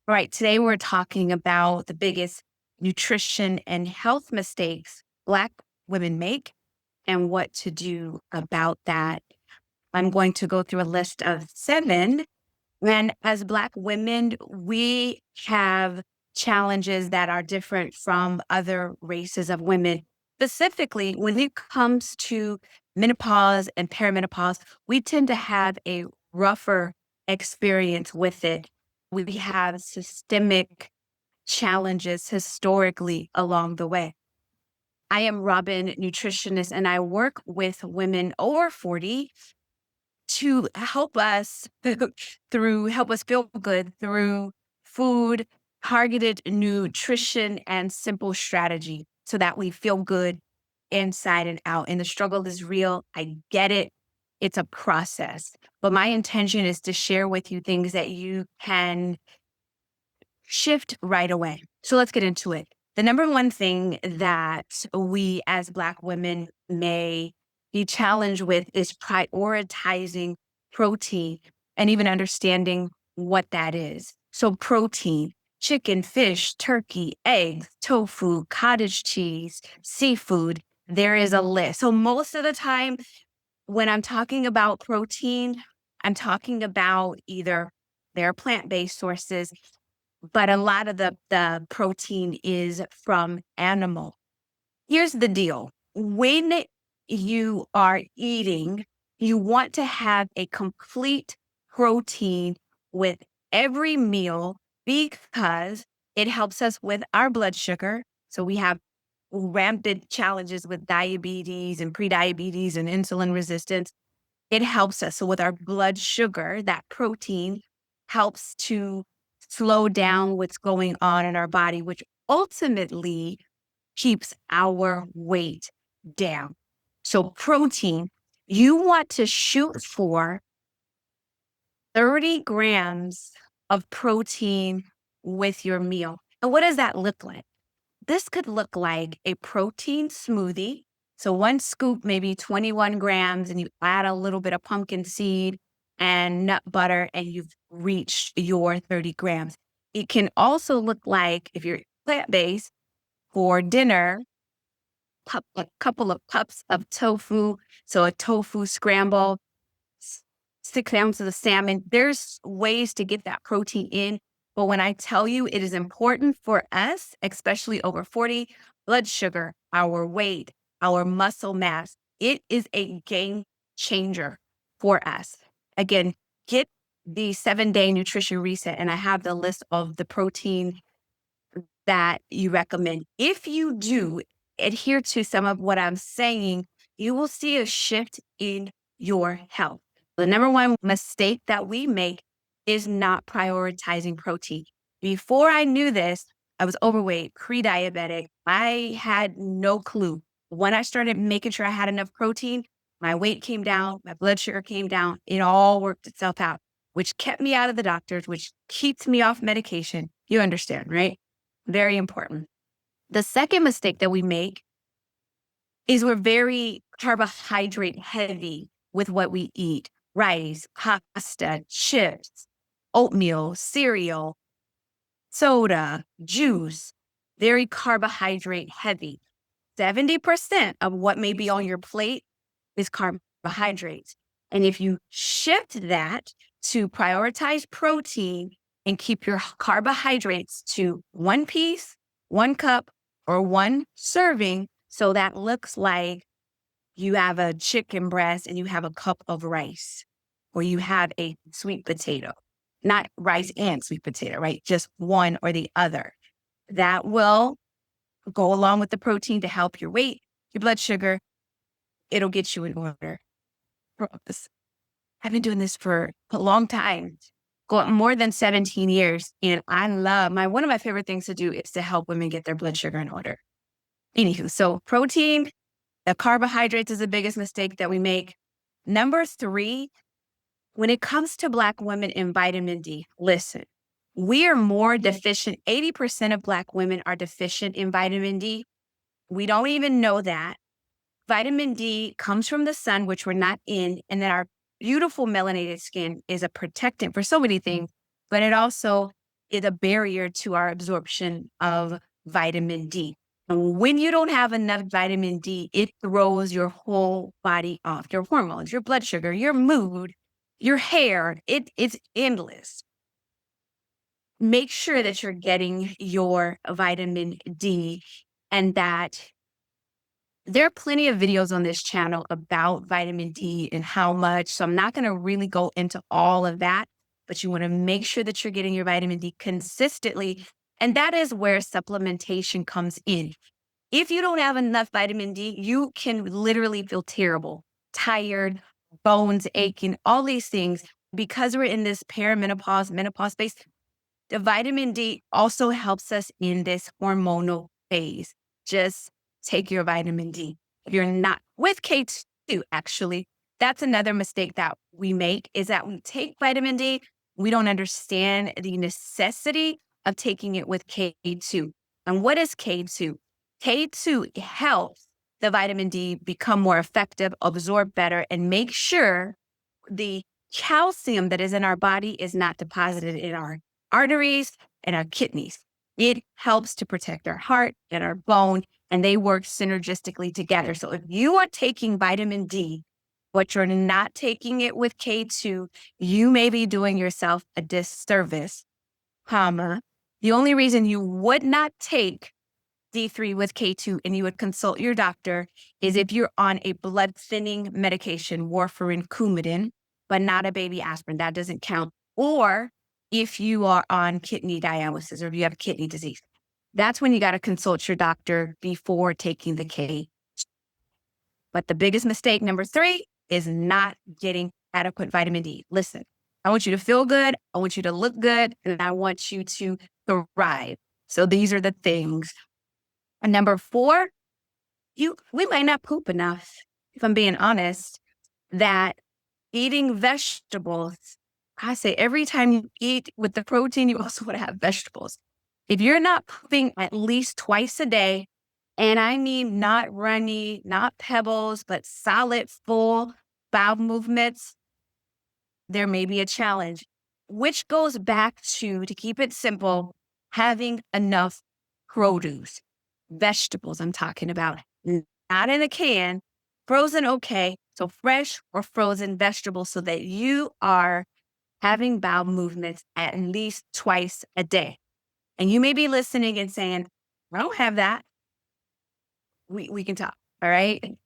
All right, today we're talking about the biggest nutrition and health mistakes Black women make and what to do about that. I'm going to go through a list of 7. And as Black women, we have challenges that are different from other races of women. Specifically, when it comes to menopause and perimenopause, we tend to have a rougher experience with it. We have systemic challenges historically along the way. I am Robin-Nutritionist, and I work with women over 40 to help us help us feel good through food, targeted nutrition, and simple strategy so that we feel good inside and out. And the struggle is real. I get it. It's a process. But my intention is to share with you things that you can shift right away. So let's get into it. The number one thing that we as Black women may be challenged with is prioritizing protein and even understanding what that is. So protein, chicken, fish, turkey, eggs, tofu, cottage cheese, seafood, there is a list. So most of the time when I'm talking about protein, I'm talking about either their plant-based sources, but a lot of the protein is from animal. Here's the deal. When you are eating, you want to have a complete protein with every meal because it helps us with our blood sugar. So we have rampant challenges with diabetes and prediabetes and insulin resistance. It helps us. So with our blood sugar, that protein helps to slow down what's going on in our body, which ultimately keeps our weight down. So protein, you want to shoot for 30 grams of protein with your meal. And what does that look like? This could look like a protein smoothie. So one scoop, maybe 21 grams, and you add a little bit of pumpkin seed and nut butter, and you've reached your 30 grams. It can also look like, if you're plant-based, for dinner, a couple of cups of tofu. So a tofu scramble, 6 ounces of salmon. There's ways to get that protein in. But when I tell you it is important for us, especially over 40, blood sugar, our weight, our muscle mass, it is a game changer for us. Again, get the 7-day nutrition reset, and I have the list of the protein that you recommend. If you do adhere to some of what I'm saying, you will see a shift in your health. The number one mistake that we make is not prioritizing protein. Before I knew this, I was overweight, pre-diabetic. I had no clue. When I started making sure I had enough protein, my weight came down, my blood sugar came down. It all worked itself out, which kept me out of the doctors, which keeps me off medication. You understand, right? Very important. The second mistake that we make is we're very carbohydrate heavy with what we eat. Rice, pasta, chips, oatmeal, cereal, soda, juice, very carbohydrate heavy. 70% of what may be on your plate is carbohydrates. And if you shift that to prioritize protein and keep your carbohydrates to 1 piece, 1 cup, or 1 serving, so that looks like you have a chicken breast and you have a cup of rice, or you have a sweet potato, not rice and sweet potato, right? Just one or the other. That will go along with the protein to help your weight, your blood sugar. It'll get you in order. I've been doing this for a long time, going more than 17 years. And I love one of my favorite things to do is to help women get their blood sugar in order. Anywho, so protein, the carbohydrates is the biggest mistake that we make. Number 3, when it comes to Black women in vitamin D, listen, we are more deficient. 80% of Black women are deficient in vitamin D. We don't even know that. Vitamin D comes from the sun, which we're not in, and then our beautiful melanated skin is a protectant for so many things, but it also is a barrier to our absorption of vitamin D. And when you don't have enough vitamin D, it throws your whole body off, your hormones, your blood sugar, your mood, your hair. It's endless. Make sure that you're getting your vitamin D and that there are plenty of videos on this channel about vitamin D and how much. So I'm not going to really go into all of that, but you want to make sure that you're getting your vitamin D consistently. And that is where supplementation comes in. If you don't have enough vitamin D, you can literally feel terrible, tired, bones aching, all these things. Because we're in this perimenopause, menopause space, the vitamin D also helps us in this hormonal phase. Just take your vitamin D. If you're not with K2, actually, that's another mistake that we make is that we take vitamin D. We don't understand the necessity of taking it with K2. And what is K2? K2 helps the vitamin D become more effective, absorb better, and make sure the calcium that is in our body is not deposited in our arteries and our kidneys. It helps to protect our heart and our bone, and they work synergistically together. So if you are taking vitamin D, but you're not taking it with K2, you may be doing yourself a disservice, comma. The only reason you would not take D3 with K2 and you would consult your doctor is if you're on a blood thinning medication, warfarin, Coumadin, but not a baby aspirin. That doesn't count. Or if you are on kidney dialysis or if you have kidney disease, that's when you got to consult your doctor before taking the K. But the biggest mistake, number 3, is not getting adequate vitamin D. Listen, I want you to feel good. I want you to look good. And I want you to thrive. So these are the things. And number 4, we might not poop enough, if I'm being honest, that eating vegetables, I say every time you eat with the protein, you also want to have vegetables. If you're not pooping at least twice a day, and I mean not runny, not pebbles, but solid, full bowel movements, there may be a challenge, which goes back to keep it simple, having enough produce, vegetables I'm talking about, not in a can, frozen, okay. So fresh or frozen vegetables so that you are having bowel movements at least twice a day. And you may be listening and saying, I don't have that. We can talk. All right.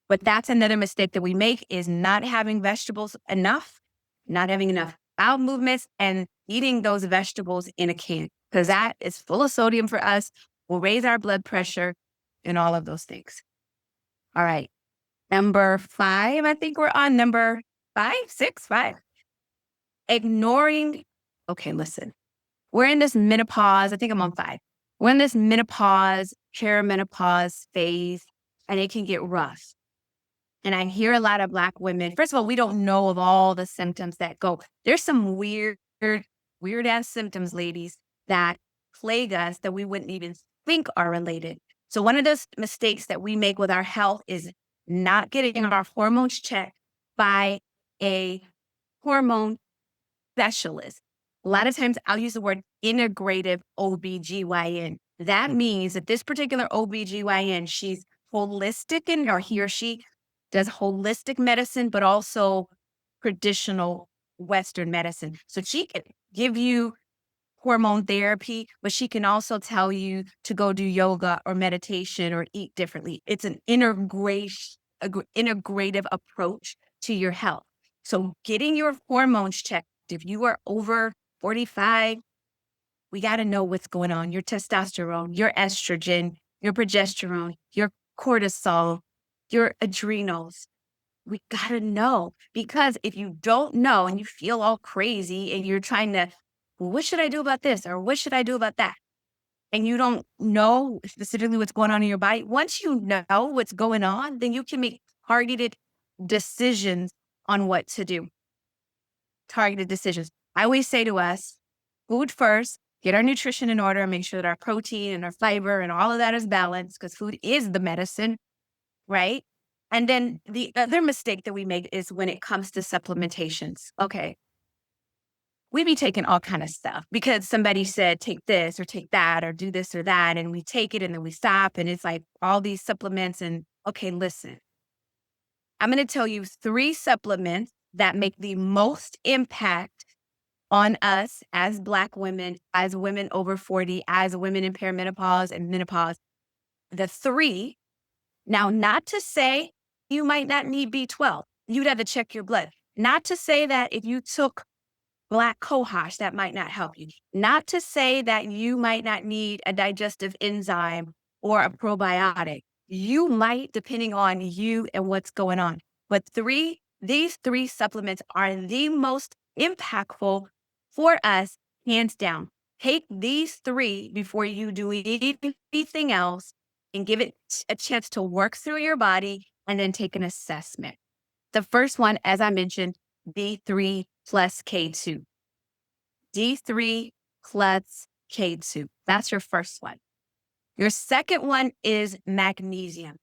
But that's another mistake that we make is not having vegetables enough, not having enough bowel movements and eating those vegetables in a can because that is full of sodium for us, will raise our blood pressure and all of those things. All right. Number 5, I think we're on number 5, 6, 5. Ignoring. Okay, listen, we're in this menopause. I think I'm on 5. We're in this menopause, perimenopause phase, and it can get rough. And I hear a lot of Black women. First of all, we don't know of all the symptoms that go. There's some weird ass symptoms, ladies, that plague us that we wouldn't even think are related. So one of those mistakes that we make with our health is not getting our hormones checked by a hormone specialist. A lot of times I'll use the word integrative OBGYN. That means that this particular OBGYN, she's holistic or he or she does holistic medicine, but also traditional Western medicine. So she can give you hormone therapy, but she can also tell you to go do yoga or meditation or eat differently. It's an integrative approach to your health. So getting your hormones checked, if you are over 45, we got to know what's going on. Your testosterone, your estrogen, your progesterone, your cortisol, your adrenals. We got to know because if you don't know and you feel all crazy and you're trying to, well, what should I do about this? Or what should I do about that? And you don't know specifically what's going on in your body. Once you know what's going on, then you can make targeted decisions on what to do. Targeted decisions. I always say to us, food first, get our nutrition in order and make sure that our protein and our fiber and all of that is balanced because food is the medicine, right? And then the other mistake that we make is when it comes to supplementations. Okay. we be taking all kind of stuff because somebody said, take this or take that or do this or that. And we take it and then we stop. And it's like all these supplements. And okay, listen, I'm going to tell you 3 supplements that make the most impact on us as Black women, as women over 40, as women in perimenopause and menopause. The 3, now, not to say you might not need B12. You'd have to check your blood. Not to say that if you took Black cohosh, that might not help you. Not to say that you might not need a digestive enzyme or a probiotic. You might, depending on you and what's going on. But these 3 supplements are the most impactful for us, hands down. Take these 3 before you do anything else and give it a chance to work through your body and then take an assessment. The first one, as I mentioned, D3 plus K2. D3 plus K2. That's your first one. Your second one is magnesium.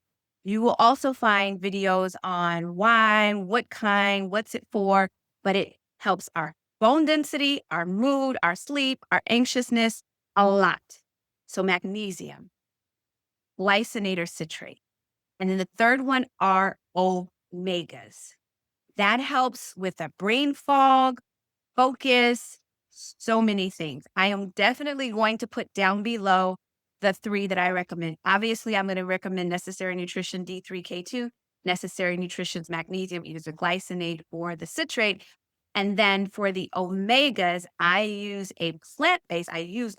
You will also find videos on why, what kind, what's it for, but it helps our bone density, our mood, our sleep, our anxiousness, a lot. So magnesium, glycinate citrate. And then the third one are omegas. That helps with the brain fog, focus, so many things. I am definitely going to put down below the 3 that I recommend. Obviously, I'm going to recommend Necessary Nutrition D3+K2, Necessary Nutrition's magnesium, either the glycinate or the citrate. And then for the omegas, I use a plant-based,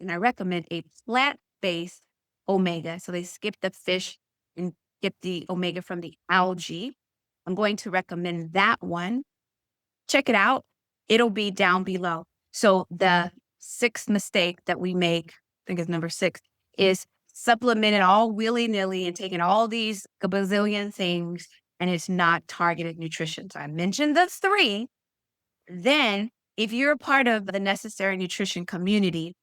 and I recommend a plant-based omega. So they skip the fish and get the omega from the algae. I'm going to recommend that one. Check it out. It'll be down below. So the 6th mistake that we make, I think it's number 6, is supplementing all willy-nilly and taking all these gazillion things, and it's not targeted nutrition. So I mentioned the 3. Then if you're a part of the Necessary Nutrition community,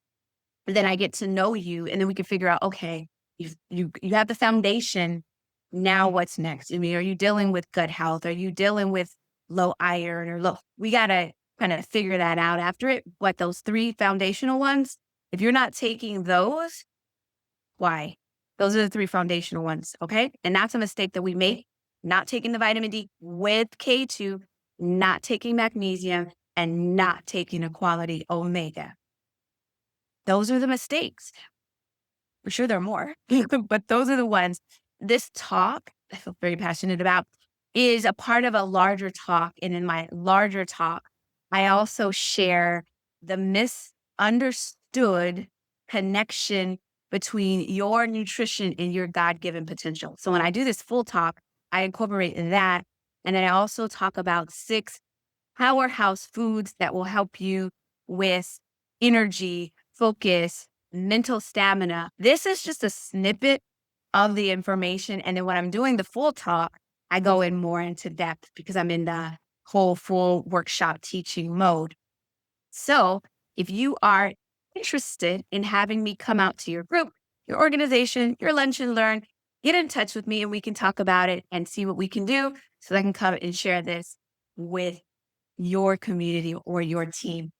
then I get to know you, and then we can figure out, okay, you have the foundation. Now what's next? I mean, are you dealing with gut health? Are you dealing with low iron or low? We got to kind of figure that out after it. What those 3 foundational ones, if you're not taking those, why? Those are the 3 foundational ones. Okay. And that's a mistake that we make. Not taking the vitamin D with K2, not taking magnesium, and not taking a quality omega. Those are the mistakes. For sure, there are more, but those are the ones. This talk, I feel very passionate about, is a part of a larger talk. And in my larger talk, I also share the misunderstood connection between your nutrition and your God-given potential. So when I do this full talk, I incorporate that. And then I also talk about 6 powerhouse foods that will help you with energy, focus, mental stamina. This is just a snippet of the information. And then when I'm doing the full talk, I go in more into depth because I'm in the whole full workshop teaching mode. So if you are interested in having me come out to your group, your organization, your lunch and learn, get in touch with me and we can talk about it and see what we can do so that I can come and share this with your community or your team.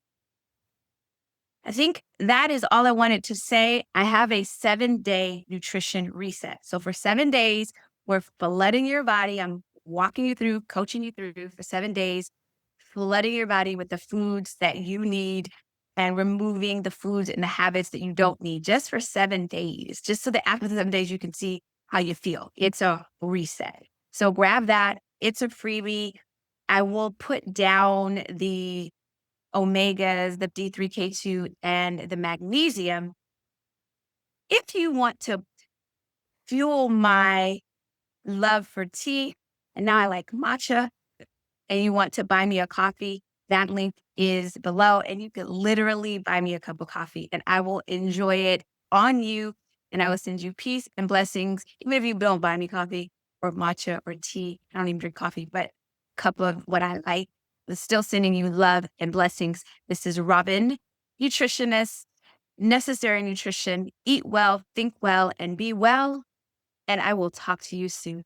I think that is all I wanted to say. I have a 7-day nutrition reset. So for 7 days, we're flooding your body. I'm walking you through, coaching you through for 7 days, flooding your body with the foods that you need and removing the foods and the habits that you don't need just for 7 days, just so that after the 7 days, you can see how you feel. It's a reset. So grab that. It's a freebie. I will put down the omegas, the D3K2, and the magnesium. If you want to fuel my love for tea, and now I like matcha, and you want to buy me a coffee, that link is below, and you can literally buy me a cup of coffee, and I will enjoy it on you, and I will send you peace and blessings, even if you don't buy me coffee or matcha or tea. I don't even drink coffee, but a cup of what I like. I'm still sending you love and blessings. This is Robin-Nutritionist, Necessary Nutrition. Eat well, think well, and be well. And I will talk to you soon.